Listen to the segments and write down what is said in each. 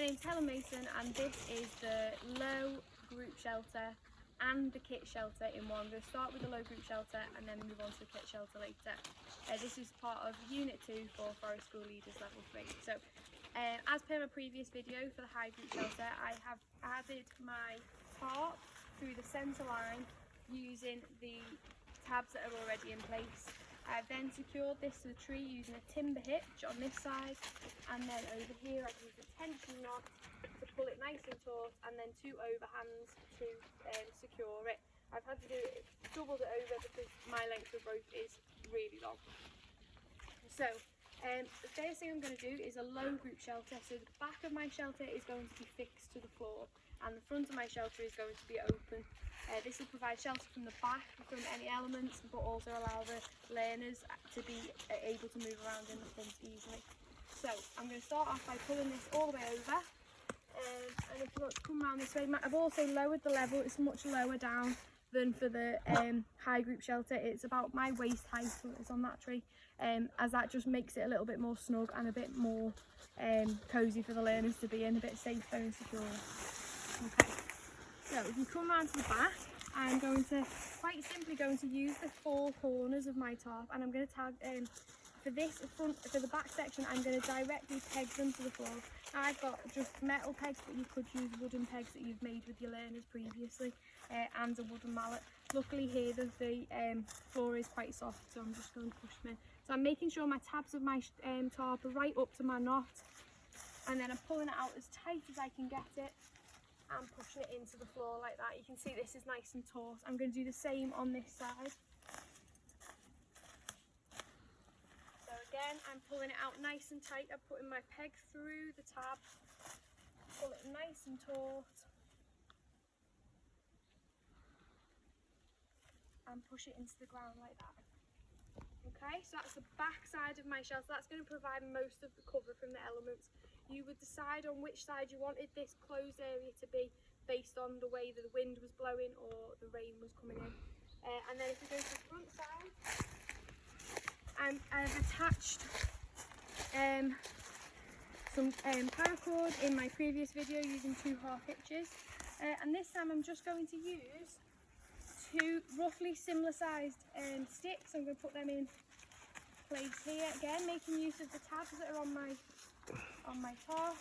name's Helen Mason, and this is the low group shelter and the kit shelter in one. I'm going to start with the low group shelter and then move on to the kit shelter later. This is part of Unit 2 for Forest School Leaders Level 3. So as per my previous video for the high group shelter, I have added my tarp through the centre line using the tabs that are already in place. I've then secured this to the tree using a timber hitch on this side, and then over here I've used a tension knot to pull it nice and taut, and then two overhands to secure it. I've had to do it, doubled it over because my length of rope is really long. So the first thing I'm going to do is a low group shelter. So the back of my shelter is going to be fixed to the floor, and the front of my shelter is going to be open. This will provide shelter from the back from any elements, but also allow the learners to be able to move around in the front easily. So I'm going to start off by pulling this all the way over, and if you want to come around this way, I've also lowered the level. It's much lower down than for the high group shelter. It's about my waist height, so it's on that tree, as that just makes it a little bit more snug and a bit more cosy for the learners to be in, a bit safer and secure. Okay. So if you come around to the back, I'm quite simply going to use the four corners of my tarp, and I'm going to tag for the back section, I'm going to directly peg them to the floor. Now I've got just metal pegs, but you could use wooden pegs that you've made with your learners previously, and a wooden mallet. Luckily here the floor is quite soft, so I'm just going to push them in. So I'm making sure my tabs of my tarp are right up to my knot, and then I'm pulling it out as tight as I can get it, and pushing it into the floor like that. You can see this is nice and taut. I'm going to do the same on this side. So again, I'm pulling it out nice and tight. I'm putting my peg through the tab, pull it nice and taut, and push it into the ground like that. Okay, so that's the back side of my shelter. That's going to provide most of the cover from the elements. You would decide on which side you wanted this closed area to be based on the way that the wind was blowing or the rain was coming in. And then if we go to the front side, I've attached some paracord in my previous video using 2 half hitches. And this time I'm just going to use 2 roughly similar sized sticks. I'm going to put them in place here again, making use of the tabs that are on my tarp.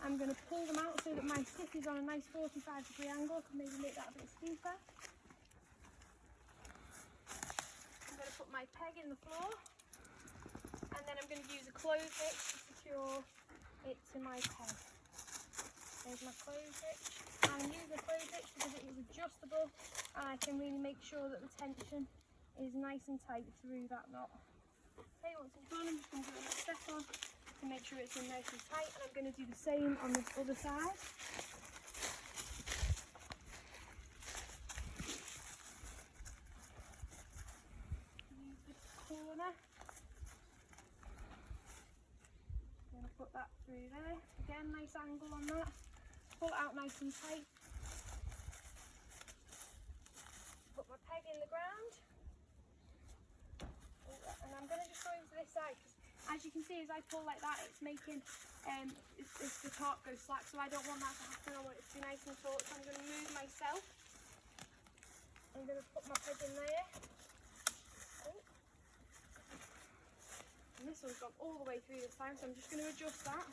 I'm going to pull them out so that my stick is on a nice 45-degree angle. Can maybe make that a bit steeper. I'm going to put my peg in the floor, and then I'm going to use a clothes hitch to secure it to my peg. There's my clothes hitch. I'm using a clothes hitch because it is adjustable, and I can really make sure that the tension is nice and tight through that knot. Okay, once it's done, I'm just going to do a little step on to make sure it's in nice and tight, and I'm going to do the same on this other side. Use this corner. I'm going to put that through there. Again, nice angle on that. Pull it out nice and tight. Put my peg in the ground. And I'm going to just go into this side, because as you can see, as I pull like that, it's making the tarp go slack, so I don't want that to happen. I want it to be nice and taut, so I'm going to move myself. I'm going to put my peg in there. Oh. And this one's gone all the way through this time, so I'm just going to adjust that.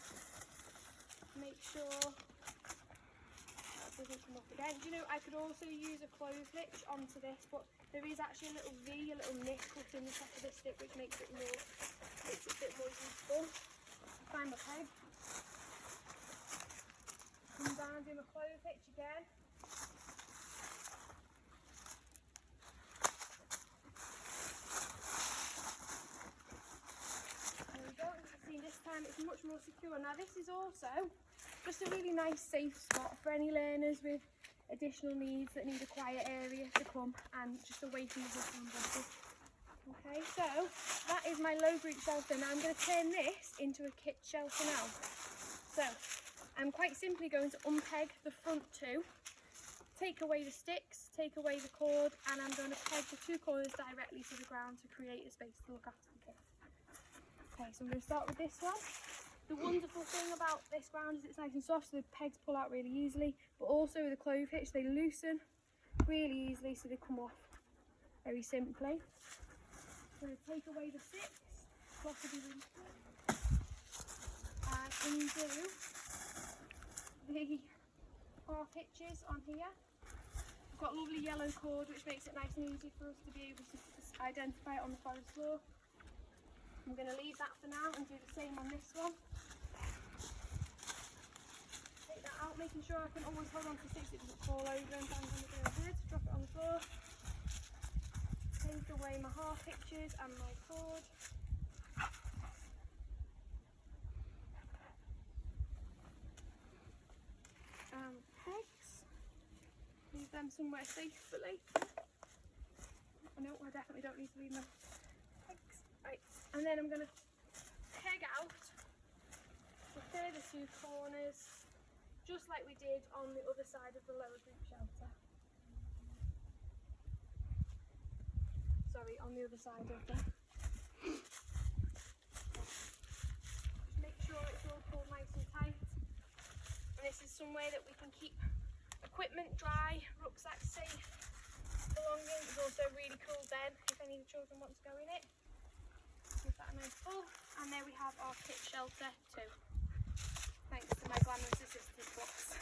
Make sure that doesn't come up again. Do you know, I could also use a clothes hitch onto this, but there is actually a little V, a little nick cut in the top of the stick, which makes it a bit more useful. Find my peg. Come down, do my clothes hitch again. There we go. You can see this time it's much more secure. Now this is also just a really nice safe spot for any learners with additional needs that need a quiet area to come and just away from the hustle and bustle. Okay, so that is my low group shelter. Now I'm going to turn this into a kit shelter now. So I'm quite simply going to unpeg the front 2, take away the sticks, take away the cord, and I'm going to peg the 2 corners directly to the ground to create a space to look after the kit. Okay, so I'm going to start with this one. The wonderful thing about this ground is it's nice and soft, so the pegs pull out really easily, but also with the clove hitch they loosen really easily, so they come off very simply. I'm going to take away the six, possibly really quick, and undo the half hitches on here. I've got lovely yellow cord which makes it nice and easy for us to be able to identify it on the forest floor. I'm going to leave that for now and do the same on this one. Take that out, making sure I can always hold on to six, it doesn't fall over and bang on the girl's head. Drop it on the floor. Take away my half hitches and my cord. Pegs. Leave them somewhere safely. Oh no, I definitely don't need to leave my pegs. Right, and then I'm going to peg out the further two corners, just like we did on the other side of the lower group shelter. Sorry, on the other side of the... Just make sure it's all pulled nice and tight. And this is somewhere that we can keep equipment dry, rucksack safe, belongings. It's also a really cool den if any of the children want to go in it. Give that a nice pull. And there we have our kit shelter too. Thanks to my glamorous assistant box.